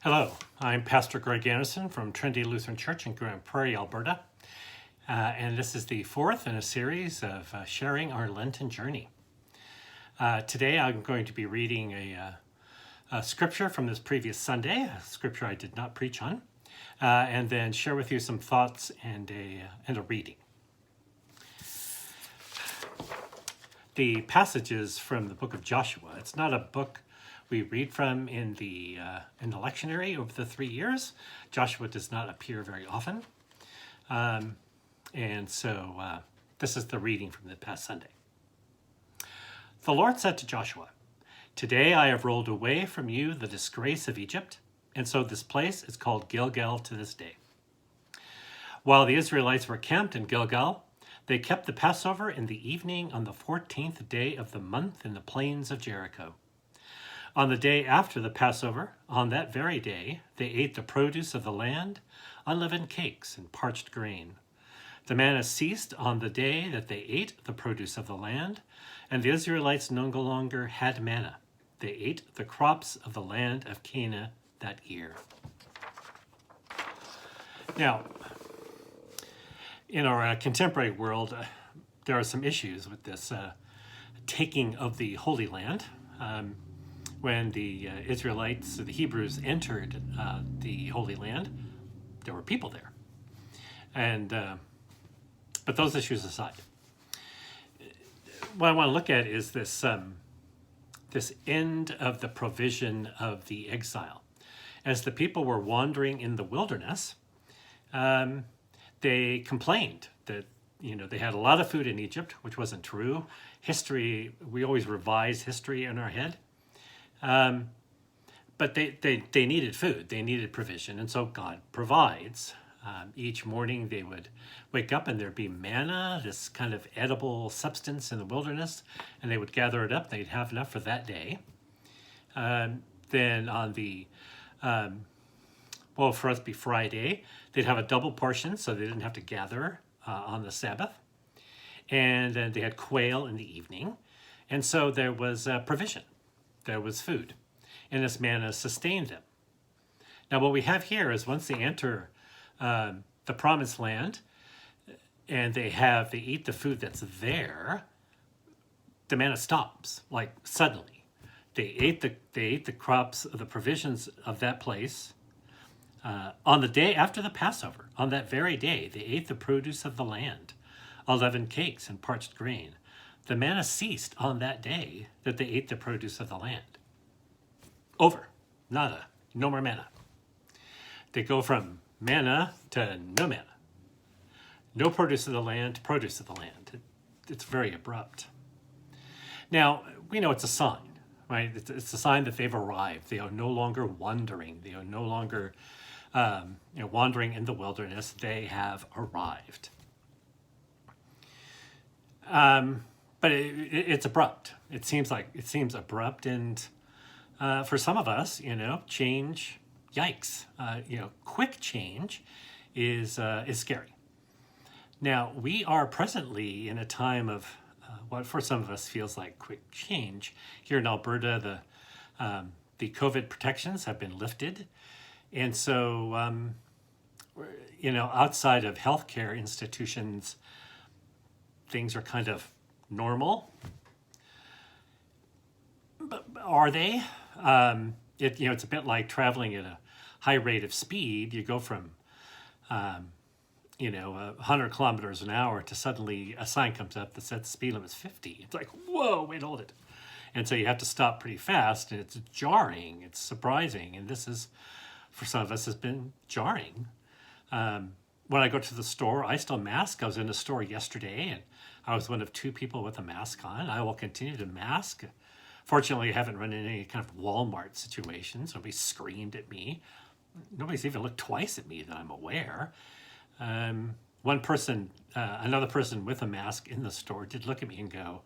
Hello, I'm Pastor Greg Anderson from Trinity Lutheran Church in Grand Prairie, Alberta. And this is the fourth in a series of sharing our Lenten journey. Today I'm going to be reading a scripture from this previous Sunday, a scripture I did not preach on, and then share with you some thoughts and a reading. The passages from the book of Joshua. It's not a book we read from in the lectionary over the 3 years. Joshua does not appear very often. And so this is the reading from the past Sunday. The Lord said to Joshua, "Today I have rolled away from you the disgrace of Egypt, and so this place is called Gilgal to this day." While the Israelites were camped in Gilgal, they kept the Passover in the evening on the 14th day of the month in the plains of Jericho. On the day after the Passover, on that very day, they ate the produce of the land, unleavened cakes and parched grain. The manna ceased on the day that they ate the produce of the land, and the Israelites no longer had manna. They ate the crops of the land of Canaan that year. Now, in our contemporary world, there are some issues with this taking of the Holy Land. When the Israelites, the Hebrews, entered the Holy Land, there were people there. But those issues aside, what I want to look at is this end of the provision of the exile. As the people were wandering in the wilderness, they complained that they had a lot of food in Egypt, which wasn't true. History, we always revise history in our head. But they needed food, they needed provision, and so God provides. Each morning they would wake up and there'd be manna, this kind of edible substance in the wilderness, and they would gather it up. They'd have enough for that day. Then on the, for us to be Friday, they'd have a double portion so they didn't have to gather on the Sabbath. And then they had quail in the evening. And so there was provision. There was food, and this manna sustained them. Now, what we have here is once they enter the promised land and they eat the food that's there, the manna stops, like suddenly. They ate the crops, the provisions of that place. On the day after the Passover, on that very day, they ate the produce of the land, unleavened cakes and parched grain. The manna ceased on that day that they ate the produce of the land. Over. Nada. No more manna. They go from manna to no manna. No produce of the land to produce of the land. It's very abrupt. Now, we know it's a sign, right? It's a sign that they've arrived. They are no longer wandering. They are no longer wandering in the wilderness. They have arrived. But it's abrupt. It seems abrupt, and for some of us, change. Yikes! Quick change is scary. Now we are presently in a time of what for some of us feels like quick change. Here in Alberta, the COVID protections have been lifted, and so outside of healthcare institutions, things are kind of normal. But are they? It's a bit like traveling at a high rate of speed. You go from 100 kilometers an hour to suddenly a sign comes up that says the speed limit is 50. It's like, whoa, wait, hold it. And so you have to stop pretty fast, and it's jarring, it's surprising, and this is, for some of us, has been jarring. When I go to the store, I still mask. I was in a store yesterday, and I was one of 2 people with a mask on. I will continue to mask. Fortunately, I haven't run into any kind of Walmart situations. Nobody screamed at me. Nobody's even looked twice at me that I'm aware. One person, another person with a mask in the store did look at me and go,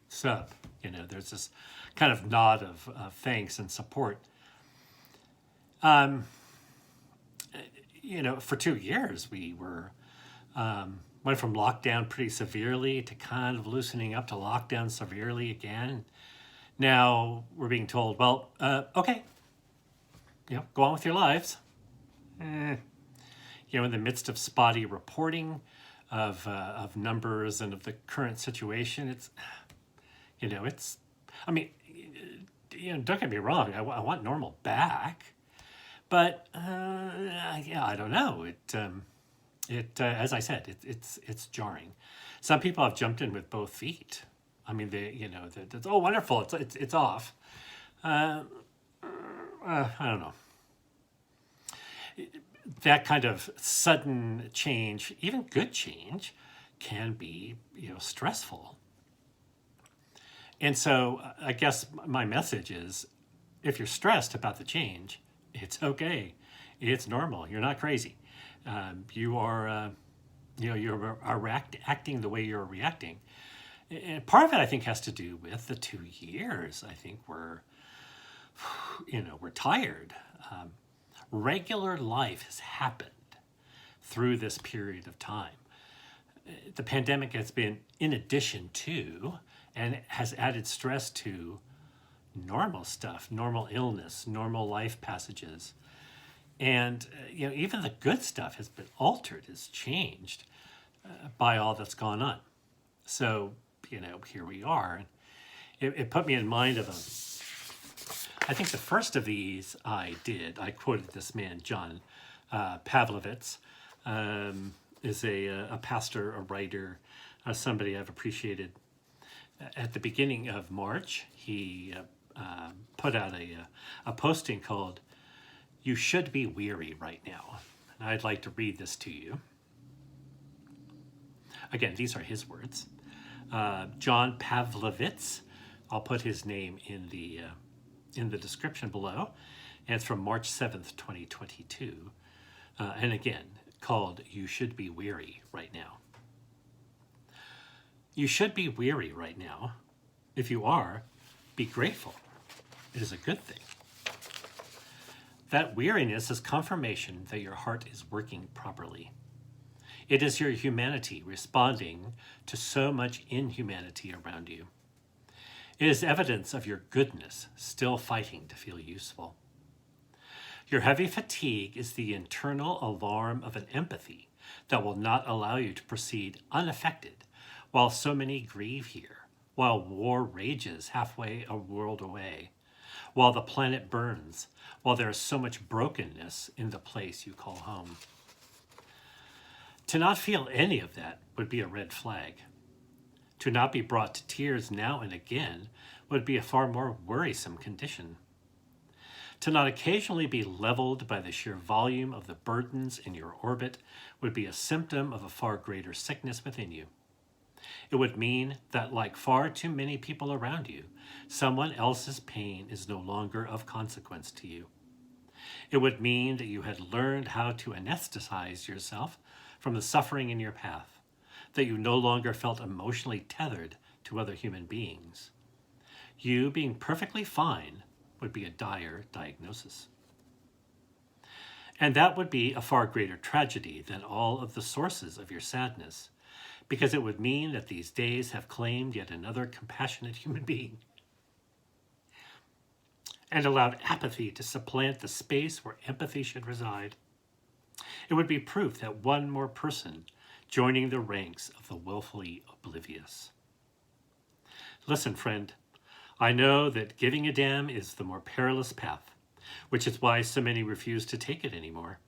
"Sup?" There's this kind of nod of thanks and support. For 2 years, we went from lockdown pretty severely to kind of loosening up to lockdown severely again. Now we're being told, well, okay, go on with your lives. In the midst of spotty reporting of numbers and of the current situation, it's, I mean, don't get me wrong. I want normal back, but I don't know. As I said, it's jarring. Some people have jumped in with both feet. I mean, oh, wonderful, it's off. I don't know. That kind of sudden change, even good change, can be stressful. And so I guess my message is, if you're stressed about the change, it's okay. It's normal. You're not crazy. You are, acting the way you're reacting. And part of it, I think, has to do with the 2 years. I think we're tired. Regular life has happened through this period of time. The pandemic has been in addition to, and has added stress to, normal stuff, normal illness, normal life passages. And, even the good stuff has been altered, has changed by all that's gone on. So, here we are. It put me in mind of I think the first of these I quoted this man, John Pavlovitz, is a pastor, a writer, somebody I've appreciated. At the beginning of March, he put out a posting called, "You Should Be Weary Right Now." And I'd like to read this to you. Again, these are his words. John Pavlovitz, I'll put his name in the description below, and it's from March 7th, 2022. And again, called "You Should Be Weary Right Now." You should be weary right now. If you are, be grateful. It is a good thing. That weariness is confirmation that your heart is working properly. It is your humanity responding to so much inhumanity around you. It is evidence of your goodness still fighting to feel useful. Your heavy fatigue is the internal alarm of an empathy that will not allow you to proceed unaffected while so many grieve here, while war rages halfway a world away, while the planet burns, while there is so much brokenness in the place you call home. To not feel any of that would be a red flag. To not be brought to tears now and again would be a far more worrisome condition. To not occasionally be leveled by the sheer volume of the burdens in your orbit would be a symptom of a far greater sickness within you. It would mean that, like far too many people around you, someone else's pain is no longer of consequence to you. It would mean that you had learned how to anesthetize yourself from the suffering in your path, that you no longer felt emotionally tethered to other human beings. You being perfectly fine would be a dire diagnosis. And that would be a far greater tragedy than all of the sources of your sadness, because it would mean that these days have claimed yet another compassionate human being and allowed apathy to supplant the space where empathy should reside. It would be proof that one more person joining the ranks of the willfully oblivious. Listen, friend, I know that giving a damn is the more perilous path, which is why so many refuse to take it anymore.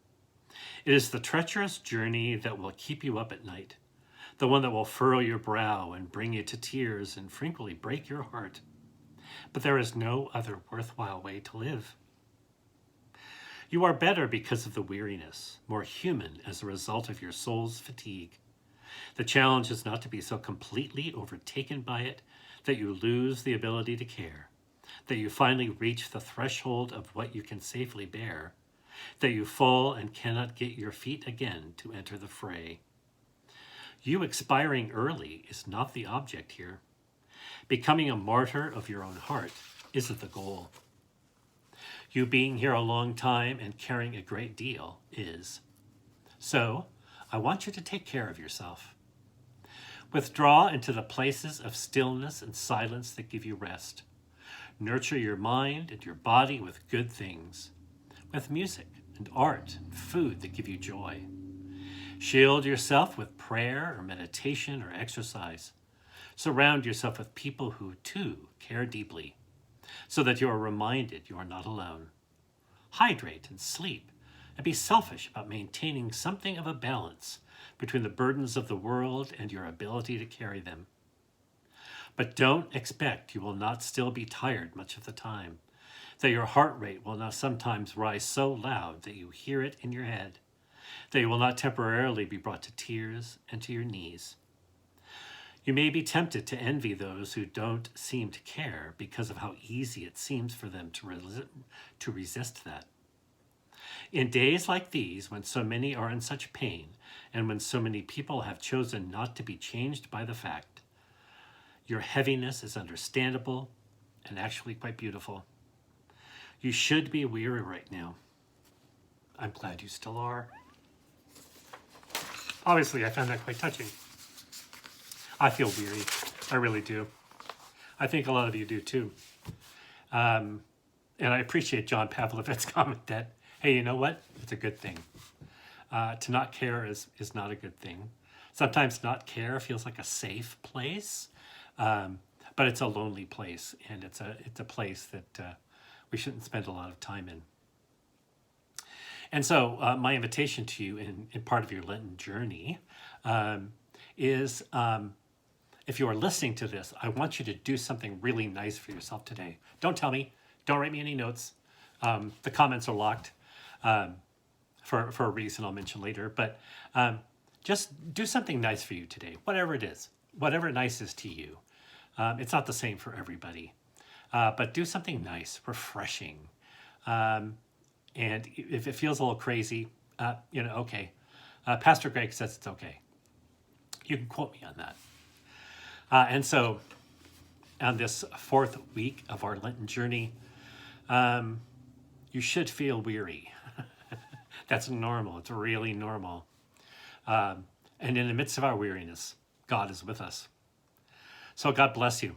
It is the treacherous journey that will keep you up at night, the one that will furrow your brow and bring you to tears and frequently break your heart. But there is no other worthwhile way to live. You are better because of the weariness, more human as a result of your soul's fatigue. The challenge is not to be so completely overtaken by it that you lose the ability to care, that you finally reach the threshold of what you can safely bear, that you fall and cannot get your feet again to enter the fray. You expiring early is not the object here. Becoming a martyr of your own heart isn't the goal. You being here a long time and caring a great deal is. So, I want you to take care of yourself. Withdraw into the places of stillness and silence that give you rest. Nurture your mind and your body with good things, with music and art and food that give you joy. Shield yourself with prayer or meditation or exercise. Surround yourself with people who, too, care deeply, so that you are reminded you are not alone. Hydrate and sleep, and be selfish about maintaining something of a balance between the burdens of the world and your ability to carry them. But don't expect you will not still be tired much of the time, that your heart rate will not sometimes rise so loud that you hear it in your head, that you will not temporarily be brought to tears and to your knees. You may be tempted to envy those who don't seem to care because of how easy it seems for them to resist that. In days like these, when so many are in such pain, and when so many people have chosen not to be changed by the fact, your heaviness is understandable and actually quite beautiful. You should be weary right now. I'm glad you still are. Obviously, I found that quite touching. I feel weary. I really do. I think a lot of you do too. And I appreciate John Pavlovitz's comment that, hey, you know what? It's a good thing. To not care is not a good thing. Sometimes not care feels like a safe place, but it's a lonely place, and it's a place that we shouldn't spend a lot of time in. And so my invitation to you in part of your Lenten journey is, if you are listening to this, I want you to do something really nice for yourself today. Don't tell me. Don't write me any notes. The comments are locked for a reason I'll mention later. But just do something nice for you today, whatever it is, whatever nice is to you. It's not the same for everybody. But do something nice, refreshing. And if it feels a little crazy, okay. Pastor Greg says it's okay. You can quote me on that. And so on this fourth week of our Lenten journey, you should feel weary. That's normal. It's really normal. And in the midst of our weariness, God is with us. So God bless you.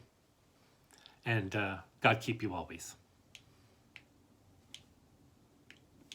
And God keep you always.